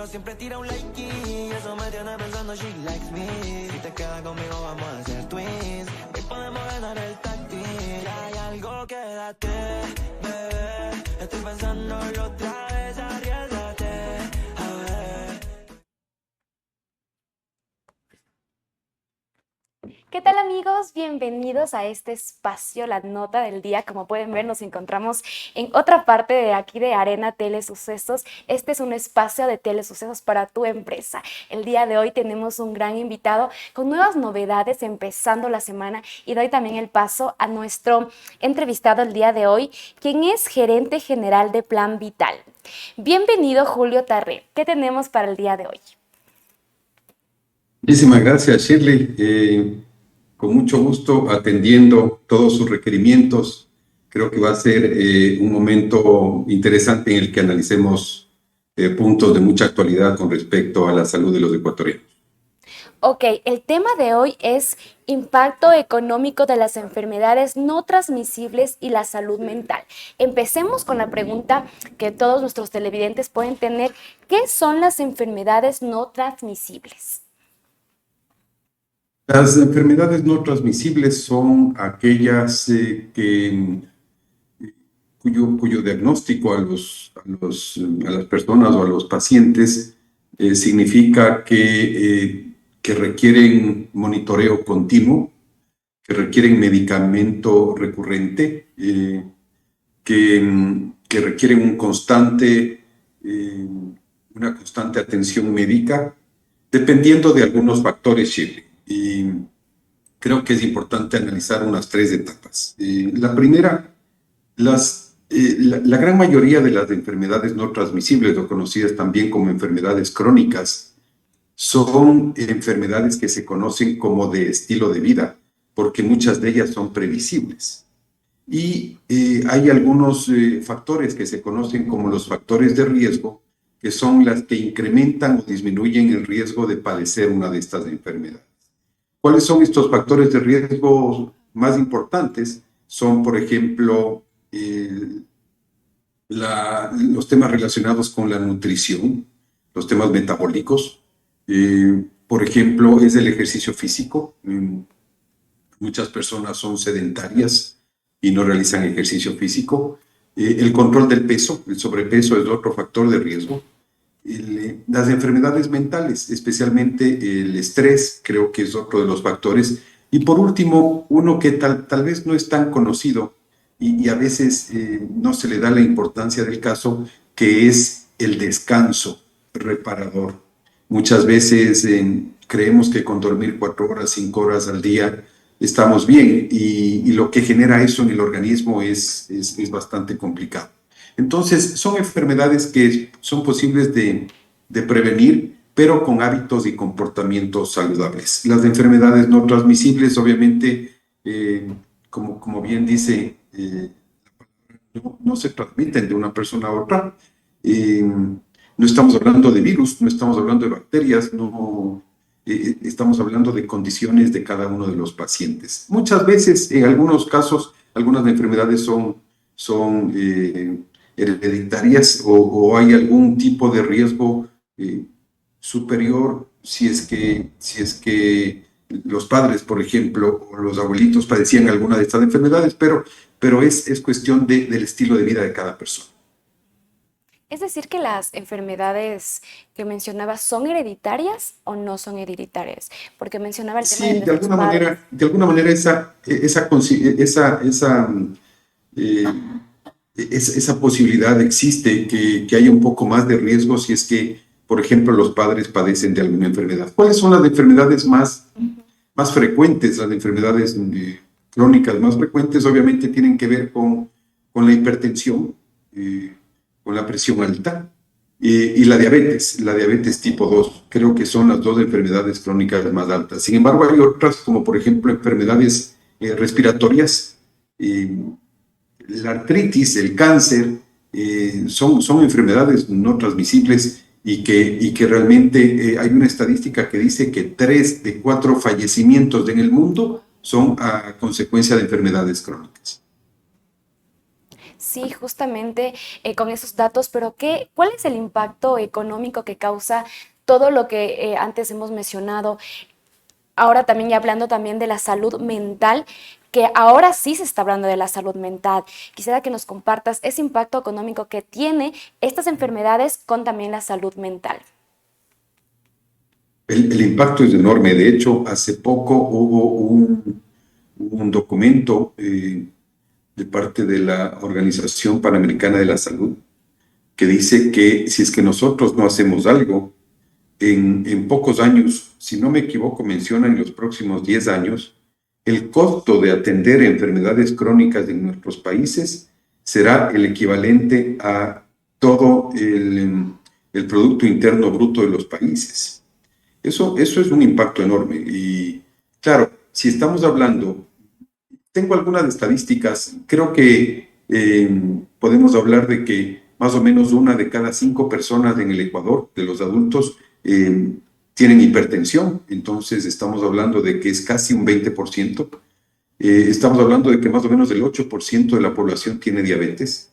pero siempre tira un like y eso me tiene pensando she likes me. Si te quedas conmigo vamos a hacer twins. Hoy podemos ganar el táctil. Hay algo que date, bebé. Estoy pensándolo otra vez, arriesgate. A ver. ¿Qué tal amigos? Bienvenidos a este espacio, la nota del día. Como pueden ver, nos encontramos en otra parte de aquí de Arena Telesucesos. Este es un espacio de telesucesos para tu empresa. El día de hoy tenemos un gran invitado con nuevas novedades empezando la semana y doy también el paso a nuestro entrevistado el día de hoy, quien es gerente general de Plan Vital. Bienvenido Julio Tarré. ¿Qué tenemos para el día de hoy? Muchísimas gracias, Shirley. Con mucho gusto atendiendo todos sus requerimientos. Creo que va a ser un momento interesante en el que analicemos puntos de mucha actualidad con respecto a la salud de los ecuatorianos. Ok, el tema de hoy es impacto económico de las enfermedades no transmisibles y la salud mental. Empecemos con la pregunta que todos nuestros televidentes pueden tener. ¿Qué son las enfermedades no transmisibles? Las enfermedades no transmisibles son aquellas cuyo diagnóstico a las personas o a los pacientes significa que requieren monitoreo continuo, que requieren medicamento recurrente, que requieren una constante atención médica, dependiendo de algunos factores, Shirley. Y creo que es importante analizar unas 3 etapas. La primera, la gran mayoría de las enfermedades no transmisibles, o conocidas también como enfermedades crónicas, son enfermedades que se conocen como de estilo de vida, porque muchas de ellas son previsibles. Y hay algunos factores que se conocen como los factores de riesgo, que son las que incrementan o disminuyen el riesgo de padecer una de estas enfermedades. ¿Cuáles son estos factores de riesgo más importantes? Son, por ejemplo, los temas relacionados con la nutrición, los temas metabólicos. Por ejemplo, es el ejercicio físico. Muchas personas son sedentarias y no realizan ejercicio físico. El control del peso, el sobrepeso es otro factor de riesgo. Las enfermedades mentales, especialmente el estrés, creo que es otro de los factores. Y por último, uno que tal vez no es tan conocido y a veces no se le da la importancia del caso, que es el descanso reparador. Muchas veces creemos que con dormir 4 horas, 5 horas al día estamos bien y lo que genera eso en el organismo es bastante complicado. Entonces, son enfermedades que son posibles de prevenir, pero con hábitos y comportamientos saludables. Las enfermedades no transmisibles, obviamente, como bien dice, no se transmiten de una persona a otra. No estamos hablando de virus, no estamos hablando de bacterias, no estamos hablando de condiciones de cada uno de los pacientes. Muchas veces, en algunos casos, algunas enfermedades son hereditarias o hay algún tipo de riesgo superior si es que los padres, por ejemplo, o los abuelitos padecían alguna de estas enfermedades, pero es cuestión del estilo de vida de cada persona. Es decir, que las enfermedades que mencionabas son hereditarias o no son hereditarias, porque mencionaba el tema Sí, de nuestros padres. de alguna manera eh, esa posibilidad existe, que haya un poco más de riesgo si es que, por ejemplo, los padres padecen de alguna enfermedad. ¿Cuáles son las enfermedades más frecuentes? Las enfermedades crónicas más frecuentes obviamente tienen que ver con la hipertensión, con la presión alta y la diabetes tipo 2. Creo que son las 2 enfermedades crónicas más altas. Sin embargo, hay otras como por ejemplo enfermedades respiratorias, la artritis, el cáncer, son enfermedades no transmisibles y que realmente hay una estadística que dice que 3 de 4 fallecimientos en el mundo son a consecuencia de enfermedades crónicas. Sí, justamente con esos datos, pero ¿cuál es el impacto económico que causa todo lo que antes hemos mencionado? Ahora también ya hablando también de la salud mental, que ahora sí se está hablando de la salud mental. Quisiera que nos compartas ese impacto económico que tiene estas enfermedades con también la salud mental. El impacto es enorme. De hecho, hace poco hubo un documento de parte de la Organización Panamericana de la Salud que dice que si es que nosotros no hacemos algo, en pocos años, si no me equivoco, menciona en los próximos 10 años, el costo de atender enfermedades crónicas en nuestros países será el equivalente a todo el Producto Interno Bruto de los países. Eso es un impacto enorme. Y claro, si estamos hablando, tengo algunas estadísticas, creo que podemos hablar de que más o menos 1 de cada 5 personas en el Ecuador, de los adultos, tienen hipertensión. Entonces estamos hablando de que es casi un 20%. Estamos hablando de que más o menos el 8% de la población tiene diabetes.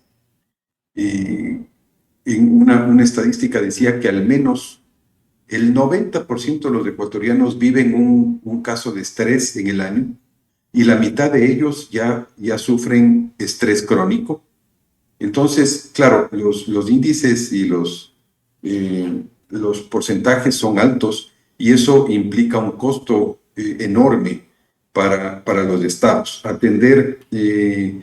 Una estadística decía que al menos el 90% de los ecuatorianos viven un caso de estrés en el año y la mitad de ellos ya sufren estrés crónico. Entonces, claro, los índices y los porcentajes son altos y eso implica un costo enorme para los estados. Atender en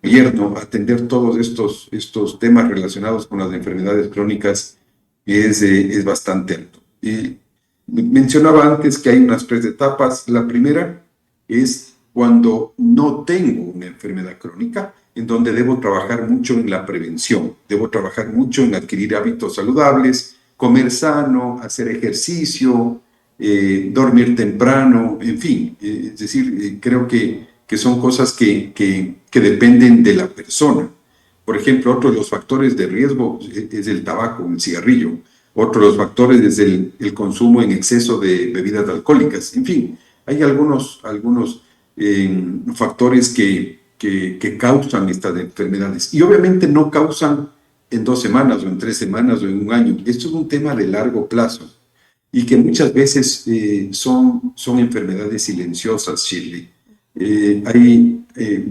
gobierno, atender todos estos temas relacionados con las enfermedades crónicas es bastante alto. Mencionaba antes que hay unas 3 etapas. La primera es cuando no tengo una enfermedad crónica, en donde debo trabajar mucho en la prevención, debo trabajar mucho en adquirir hábitos saludables, comer sano, hacer ejercicio, dormir temprano, en fin, es decir, creo que son cosas que dependen de la persona. Por ejemplo, otro de los factores de riesgo es el tabaco, el cigarrillo. Otro de los factores es el consumo en exceso de bebidas alcohólicas. En fin, hay algunos factores que causan estas enfermedades. Y obviamente no causan en 2 semanas o en 3 semanas o en un año. Esto es un tema de largo plazo y que muchas veces son enfermedades silenciosas, Shirley.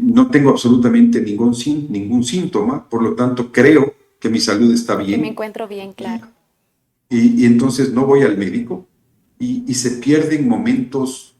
No tengo absolutamente ningún síntoma, por lo tanto creo que mi salud está Que me bien. encuentro bien, claro. Y entonces no voy al médico y se pierden momentos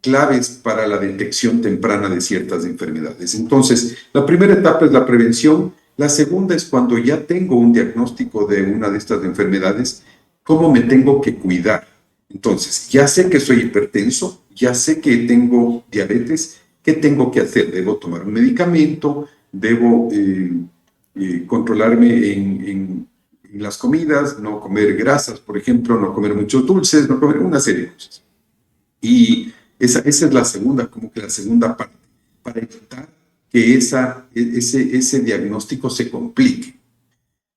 claves para la detección temprana de ciertas enfermedades. Entonces, la primera etapa es la prevención. La segunda es cuando ya tengo un diagnóstico de una de estas enfermedades, ¿cómo me tengo que cuidar? Entonces, ya sé que soy hipertenso, ya sé que tengo diabetes, ¿qué tengo que hacer? ¿Debo tomar un medicamento? ¿Debo controlarme en las comidas? No comer grasas, por ejemplo, no comer muchos dulces, no comer una serie de cosas. Y esa es la segunda parte, para evitar que ese diagnóstico se complique.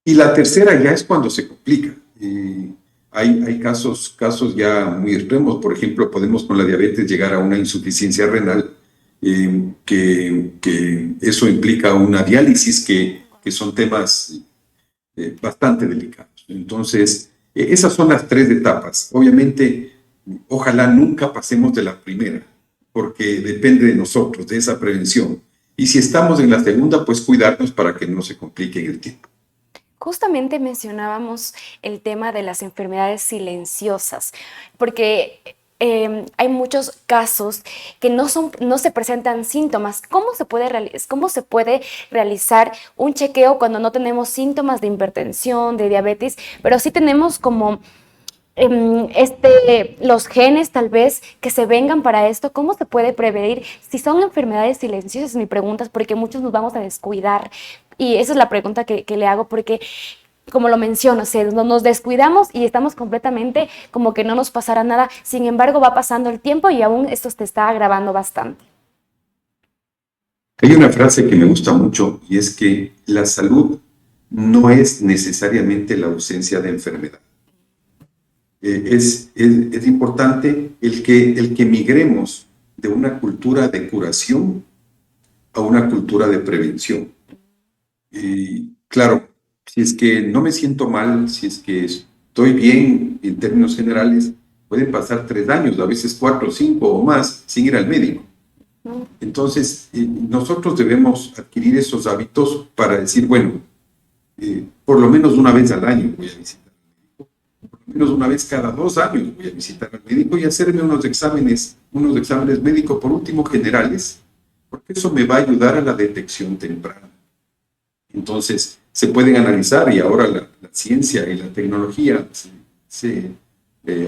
Y la tercera ya es cuando se complica. Hay casos ya muy extremos. Por ejemplo, podemos con la diabetes llegar a una insuficiencia renal, que eso implica una diálisis, que son temas bastante delicados. Entonces, esas son las 3 etapas. Obviamente, ojalá nunca pasemos de la primera, porque depende de nosotros, de esa prevención. Y si estamos en la segunda, pues cuidarnos para que no se complique en el tiempo. Justamente mencionábamos el tema de las enfermedades silenciosas, porque hay muchos casos que no se presentan síntomas. ¿Cómo se puede realizar un chequeo cuando no tenemos síntomas de hipertensión, de diabetes, pero sí tenemos como los genes tal vez que se vengan para esto? ¿Cómo se puede prevenir? Si son enfermedades silenciosas, mi pregunta es porque muchos nos vamos a descuidar. Y esa es la pregunta que le hago, porque como lo menciono, nos descuidamos y estamos completamente como que no nos pasara nada. Sin embargo, va pasando el tiempo y aún esto te está agravando bastante. Hay una frase que me gusta mucho y es que la salud no es necesariamente la ausencia de enfermedad. Es importante el que migremos de una cultura de curación a una cultura de prevención. Y claro, si es que no me siento mal, si es que estoy bien en términos generales, pueden pasar 3 años, a veces 4, 5 o más, sin ir al médico. Entonces, nosotros debemos adquirir esos hábitos para decir, bueno, por lo menos una vez al año voy a visitar al médico, por lo menos una vez cada 2 años voy a visitar al médico y hacerme unos exámenes médicos, por último, generales, porque eso me va a ayudar a la detección temprana. Entonces, se pueden analizar y ahora la ciencia y la tecnología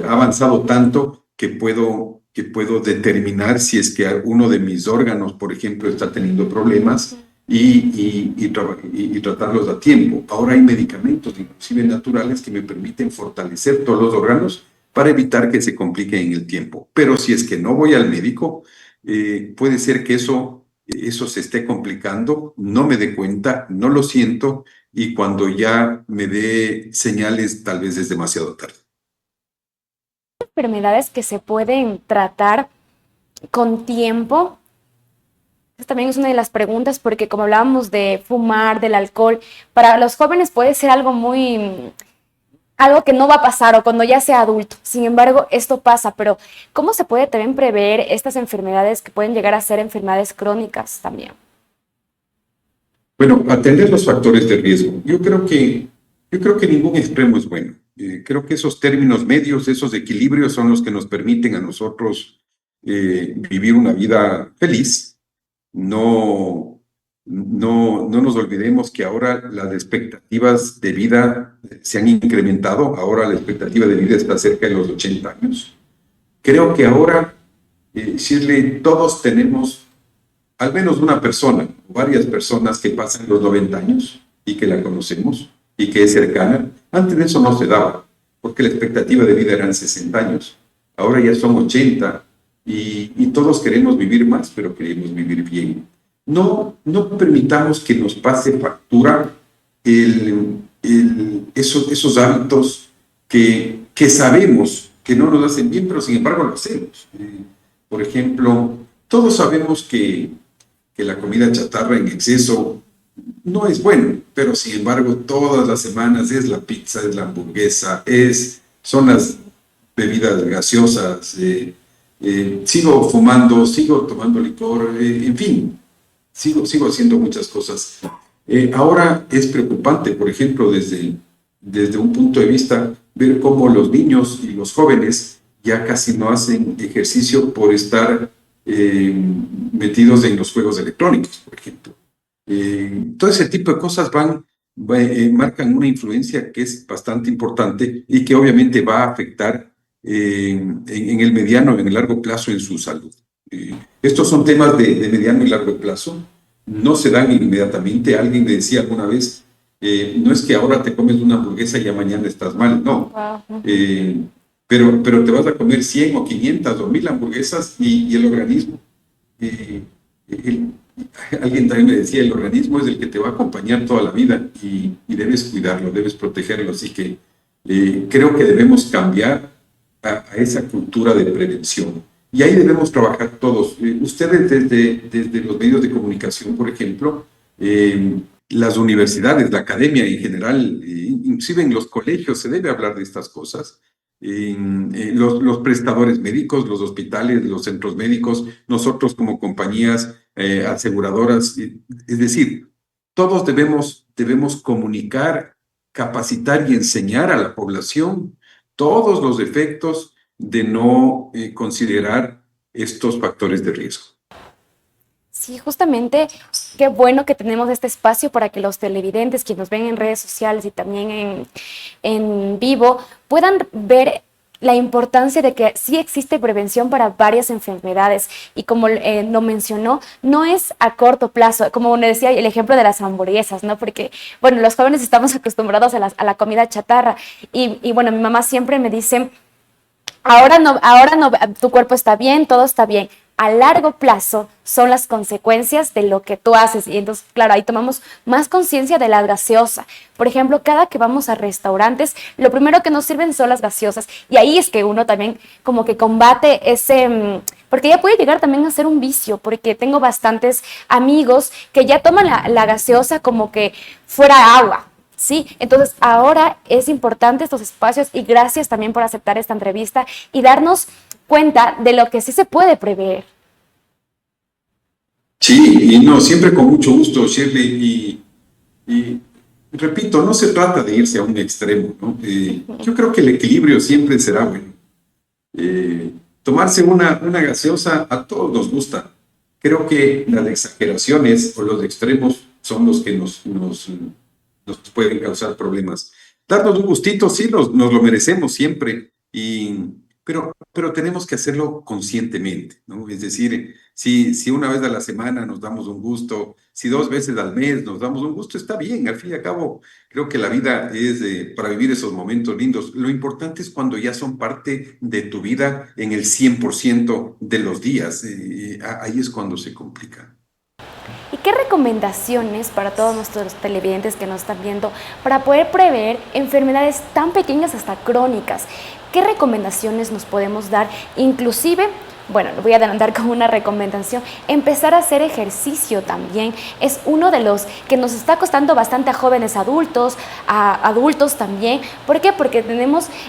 ha avanzado tanto que puedo determinar si es que uno de mis órganos, por ejemplo, está teniendo problemas y tratarlos a tiempo. Ahora hay medicamentos, inclusive naturales, que me permiten fortalecer todos los órganos para evitar que se compliquen en el tiempo. Pero si es que no voy al médico, puede ser que eso se esté complicando, no me dé cuenta, no lo siento, y cuando ya me dé señales, tal vez es demasiado tarde. Enfermedades que se pueden tratar con tiempo. Esta también es una de las preguntas, porque como hablábamos de fumar, del alcohol, para los jóvenes puede ser algo que no va a pasar o cuando ya sea adulto. Sin embargo, esto pasa, pero ¿cómo se puede también prever estas enfermedades que pueden llegar a ser enfermedades crónicas también? Bueno, atender los factores de riesgo. Yo creo que ningún extremo es bueno. Creo que esos términos medios, esos equilibrios son los que nos permiten a nosotros vivir una vida feliz. No nos olvidemos que ahora las expectativas de vida se han incrementado. Ahora la expectativa de vida está cerca de los 80 años. Creo que ahora, Shirley, todos tenemos al menos una persona, varias personas que pasan los 90 años y que la conocemos y que es cercana. Antes de eso no se daba, porque la expectativa de vida eran 60 años. Ahora ya son 80 y todos queremos vivir más, pero queremos vivir bien. No permitamos que nos pase factura esos hábitos que sabemos que no nos hacen bien, pero sin embargo lo hacemos. Por ejemplo, todos sabemos que la comida chatarra en exceso no es bueno, pero sin embargo todas las semanas es la pizza, es la hamburguesa, son las bebidas gaseosas, sigo fumando, sigo tomando licor, en fin, sigo haciendo muchas cosas. Ahora es preocupante, por ejemplo, desde un punto de vista, ver cómo los niños y los jóvenes ya casi no hacen ejercicio por estar metidos en los juegos electrónicos, por ejemplo. Todo ese tipo de cosas marcan una influencia que es bastante importante y que obviamente va a afectar en el mediano, en el largo plazo en su salud. Estos son temas de mediano y largo plazo, no se dan inmediatamente. Alguien me decía alguna vez, no es que ahora te comes una hamburguesa y ya mañana estás mal, no. Wow. Pero te vas a comer 100 o 500 o 1000 hamburguesas y el organismo, alguien también me decía, el organismo es el que te va a acompañar toda la vida y debes cuidarlo, debes protegerlo. Así que creo que debemos cambiar a esa cultura de prevención. Y ahí debemos trabajar todos. Ustedes desde los medios de comunicación, por ejemplo, las universidades, la academia en general, inclusive en los colegios se debe hablar de estas cosas. Los prestadores médicos, los hospitales, los centros médicos, nosotros como compañías aseguradoras, es decir, todos debemos comunicar, capacitar y enseñar a la población todos los efectos de no considerar estos factores de riesgo. Sí, justamente, qué bueno que tenemos este espacio para que los televidentes, quienes nos ven en redes sociales y también en vivo, puedan ver la importancia de que sí existe prevención para varias enfermedades y como lo mencionó, no es a corto plazo, como decía el ejemplo de las hamburguesas, ¿no? Porque, bueno, los jóvenes estamos acostumbrados a la comida chatarra y bueno, mi mamá siempre me dice, ahora no, tu cuerpo está bien, todo está bien, a largo plazo son las consecuencias de lo que tú haces. Y entonces, claro, ahí tomamos más conciencia de la gaseosa. Por ejemplo, cada que vamos a restaurantes, lo primero que nos sirven son las gaseosas. Y ahí es que uno también como que combate ese... Porque ya puede llegar también a ser un vicio, porque tengo bastantes amigos que ya toman la gaseosa como que fuera agua. Sí, entonces ahora es importante estos espacios y gracias también por aceptar esta entrevista y darnos cuenta de lo que sí se puede prever. Sí, y no, siempre con mucho gusto, Shirley, y repito, no se trata de irse a un extremo, ¿no? Yo creo que el equilibrio siempre será bueno. Tomarse una gaseosa a todos nos gusta. Creo que las exageraciones o los extremos son los que nos pueden causar problemas. Darnos un gustito, sí, nos lo merecemos siempre, pero tenemos que hacerlo conscientemente, ¿no? Es decir, si una vez a la semana nos damos un gusto, si 2 veces al mes nos damos un gusto, está bien. Al fin y al cabo, creo que la vida es para vivir esos momentos lindos. Lo importante es cuando ya son parte de tu vida en el 100% de los días. Ahí es cuando se complica. ¿Y qué recomendaciones para todos nuestros televidentes que nos están viendo para poder prever enfermedades tan pequeñas hasta crónicas? ¿Qué recomendaciones nos podemos dar? Inclusive, bueno, lo voy a adelantar como una recomendación, empezar a hacer ejercicio también. Es uno de los que nos está costando bastante a jóvenes adultos, a adultos también. ¿Por qué? Porque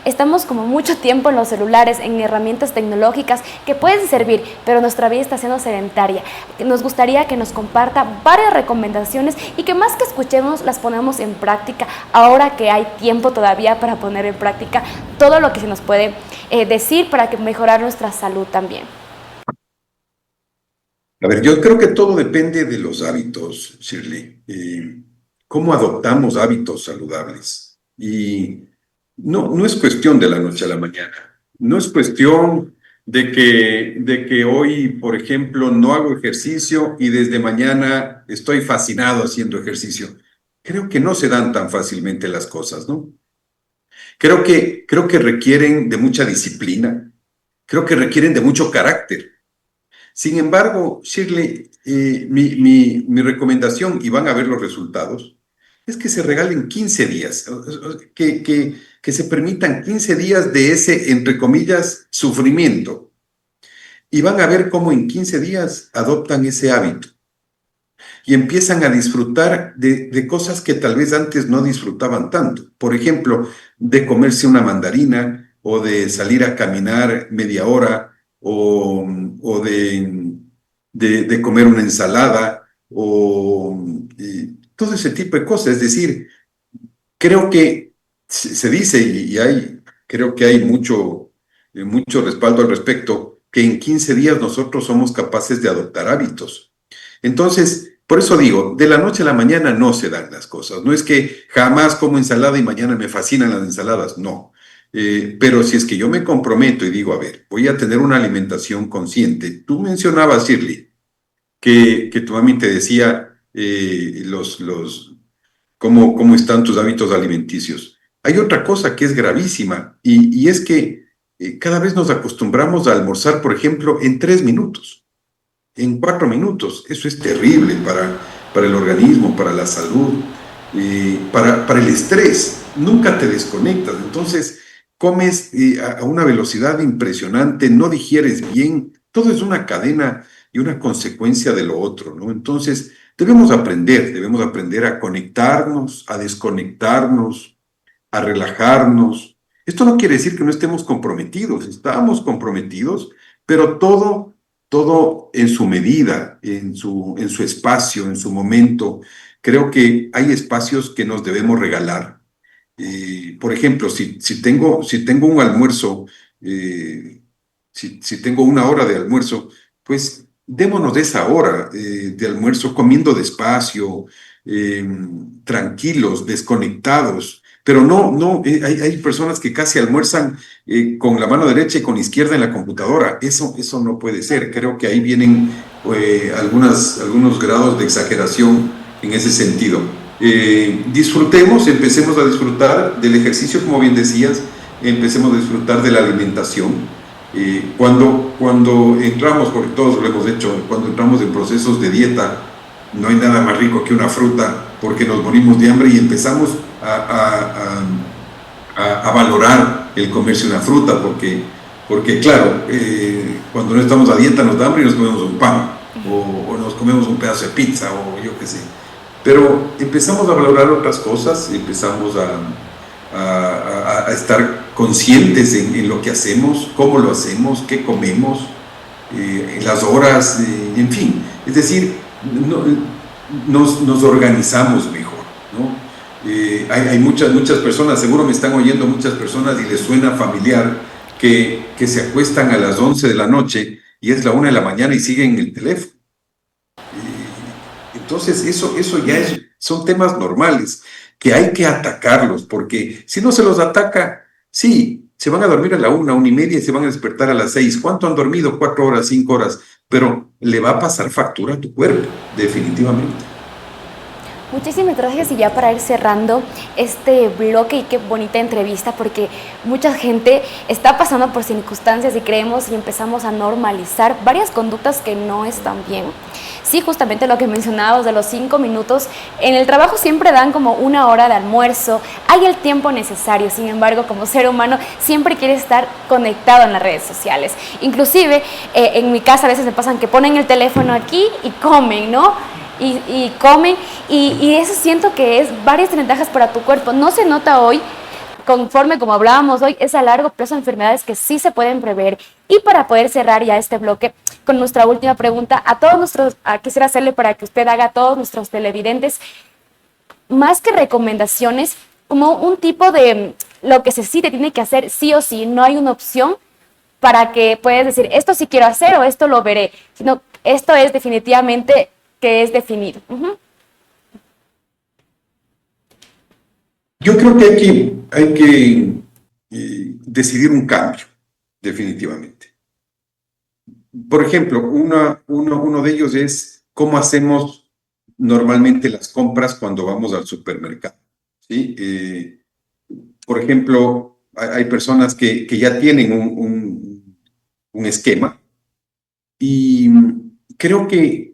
estamos como mucho tiempo en los celulares, en herramientas tecnológicas que pueden servir, pero nuestra vida está siendo sedentaria. Nos gustaría que nos comparta varias recomendaciones y que más que escuchemos, las ponemos en práctica ahora que hay tiempo todavía para poner en práctica todo lo que se nos puede decir para que mejorar nuestra salud también. A ver, yo creo que todo depende de los hábitos, Shirley. ¿Cómo adoptamos hábitos saludables? Y no es cuestión de la noche a la mañana. No es cuestión de que hoy, por ejemplo, no hago ejercicio y desde mañana estoy fascinado haciendo ejercicio. Creo que no se dan tan fácilmente las cosas, ¿no? Creo que requieren de mucha disciplina. Creo que requieren de mucho carácter. Sin embargo, Shirley, mi recomendación, y van a ver los resultados, es que se regalen 15 días, que se permitan 15 días de ese, entre comillas, sufrimiento. Y van a ver cómo en 15 días adoptan ese hábito y empiezan a disfrutar de cosas que tal vez antes no disfrutaban tanto. Por ejemplo, de comerse una mandarina o de salir a caminar media hora o de comer una ensalada o todo ese tipo de cosas. Es decir, creo que se dice creo que hay mucho respaldo al respecto, que en 15 días nosotros somos capaces de adoptar hábitos. Entonces, por eso digo, de la noche a la mañana no se dan las cosas. No es que jamás como ensalada y mañana me fascinan las ensaladas, no. Pero si es que yo me comprometo y digo, a ver, voy a tener una alimentación consciente. Tú mencionabas, Shirley, que tu mami te decía cómo están tus hábitos alimenticios. Hay otra cosa que es gravísima y es que cada vez nos acostumbramos a almorzar, por ejemplo, en 3 minutos, en 4 minutos. Eso es terrible para el organismo, para la salud, para el estrés. Nunca te desconectas. Entonces, comes a una velocidad impresionante, no digieres bien. Todo es una cadena y una consecuencia de lo otro, ¿no? Entonces, debemos aprender a conectarnos, a desconectarnos, a relajarnos. Esto no quiere decir que no estemos comprometidos, estamos comprometidos, pero todo en su medida, en su espacio, en su momento. Creo que hay espacios que nos debemos regalar. Por ejemplo, si tengo un almuerzo, si tengo 1 hora de almuerzo, pues démonos de esa hora de almuerzo comiendo despacio, tranquilos, desconectados. Pero hay personas que casi almuerzan con la mano derecha y con la izquierda en la computadora. Eso no puede ser. Creo que ahí vienen algunos grados de exageración en ese sentido. Empecemos a disfrutar del ejercicio, como bien decías, empecemos a disfrutar de la alimentación. Cuando entramos, porque todos lo hemos hecho, cuando entramos en procesos de dieta, no hay nada más rico que una fruta, porque nos morimos de hambre y empezamos a valorar el comerse una fruta, porque claro, cuando no estamos a dieta nos da hambre y nos comemos un pan, o nos comemos un pedazo de pizza, o yo qué sé. Pero empezamos a valorar otras cosas, empezamos a estar conscientes en lo que hacemos, cómo lo hacemos, qué comemos, en las horas, en fin. Es decir, nos organizamos mejor, ¿no? Hay muchas personas, seguro me están oyendo muchas personas y les suena familiar que se acuestan a las 11 de la noche y es la 1 de la mañana y siguen en el teléfono. Entonces, eso ya son temas normales que hay que atacarlos, porque si no se los ataca, sí, se van a dormir a la 1:30 y se van a despertar a las 6. ¿Cuánto han dormido? 4 horas, 5 horas, pero le va a pasar factura a tu cuerpo, definitivamente. Muchísimas gracias, y ya para ir cerrando este bloque, y qué bonita entrevista, porque mucha gente está pasando por circunstancias y creemos y empezamos a normalizar varias conductas que no están bien. Sí, justamente lo que mencionábamos de los 5 minutos, en el trabajo siempre dan como 1 hora de almuerzo, hay el tiempo necesario, sin embargo, como ser humano siempre quiere estar conectado en las redes sociales. Inclusive, en mi casa a veces me pasan que ponen el teléfono aquí y comen, ¿no? Y comen, y eso siento que es varias ventajas para tu cuerpo. No se nota hoy, conforme como hablábamos hoy, es a largo plazo enfermedades que sí se pueden prever. Y para poder cerrar ya este bloque con nuestra última pregunta, quisiera hacerle para que usted haga a todos nuestros televidentes, más que recomendaciones, como un tipo de lo que sí te tiene que hacer sí o sí, no hay una opción para que puedes decir, esto sí quiero hacer o esto lo veré, sino esto es definitivamente que es definido. Yo creo que hay que decidir un cambio, definitivamente. Por ejemplo, uno de ellos es cómo hacemos normalmente las compras cuando vamos al supermercado, ¿sí? Por ejemplo, hay personas que ya tienen un esquema, y creo que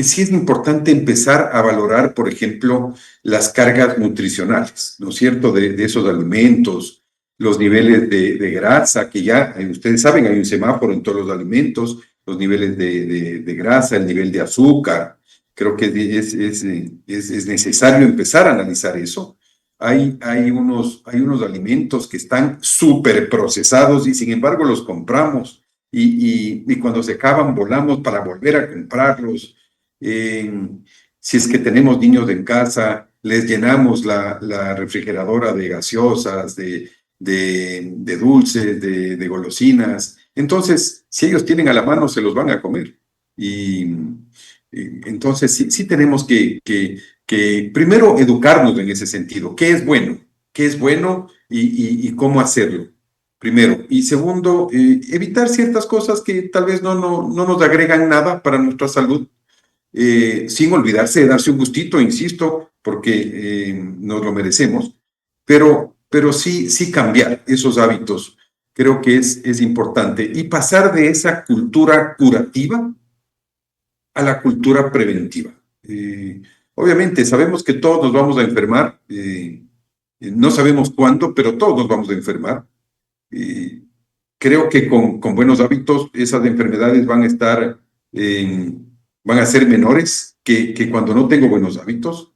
sí es importante empezar a valorar, por ejemplo, las cargas nutricionales, ¿no es cierto?, de esos alimentos, los niveles de grasa, que ya ustedes saben, hay un semáforo en todos los alimentos, los niveles de grasa, el nivel de azúcar. Creo que es necesario empezar a analizar eso. Hay unos alimentos que están súper procesados y sin embargo los compramos, y cuando se acaban volamos para volver a comprarlos. Si es que tenemos niños en casa, les llenamos la refrigeradora de gaseosas, de dulces, de golosinas. Entonces, si ellos tienen a la mano, se los van a comer. Entonces, sí tenemos que primero educarnos en ese sentido. ¿Qué es bueno? ¿Qué es bueno y cómo hacerlo? Primero. Y segundo, evitar ciertas cosas que tal vez no nos agregan nada para nuestra salud. Sin olvidarse de darse un gustito, insisto, porque nos lo merecemos, pero sí cambiar esos hábitos, creo que es importante, y pasar de esa cultura curativa a la cultura preventiva. Obviamente sabemos que todos nos vamos a enfermar, no sabemos cuándo, pero todos nos vamos a enfermar. Creo que con buenos hábitos esas enfermedades van a ser menores que cuando no tengo buenos hábitos,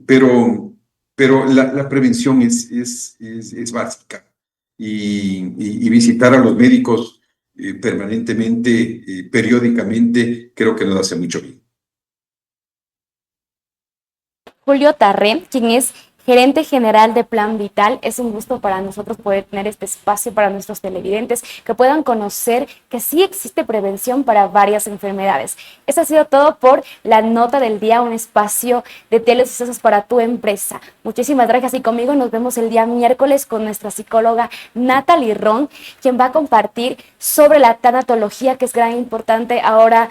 pero la prevención es básica, y visitar a los médicos permanentemente, periódicamente, creo que nos hace mucho bien. Julio Tarré, quien es gerente general de Plan Vital. Es un gusto para nosotros poder tener este espacio para nuestros televidentes, que puedan conocer que sí existe prevención para varias enfermedades. Eso ha sido todo por la nota del día, un espacio de telesucesos para tu empresa. Muchísimas gracias, y conmigo nos vemos el día miércoles con nuestra psicóloga Natalie Ron, quien va a compartir sobre la tanatología, que es gran importante ahora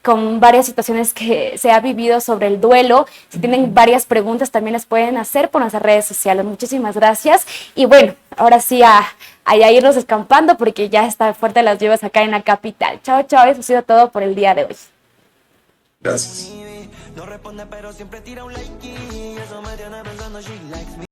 con varias situaciones que se ha vivido sobre el duelo. Si tienen varias preguntas, también las pueden hacer por nuestras redes sociales. Muchísimas gracias. Y bueno, ahora sí a a irnos escampando porque ya está fuerte las lluvias acá en la capital. Chao, chao, eso ha sido todo por el día de hoy. Gracias. No responde, pero siempre tira un like y eso me tiene pensando, she likes me.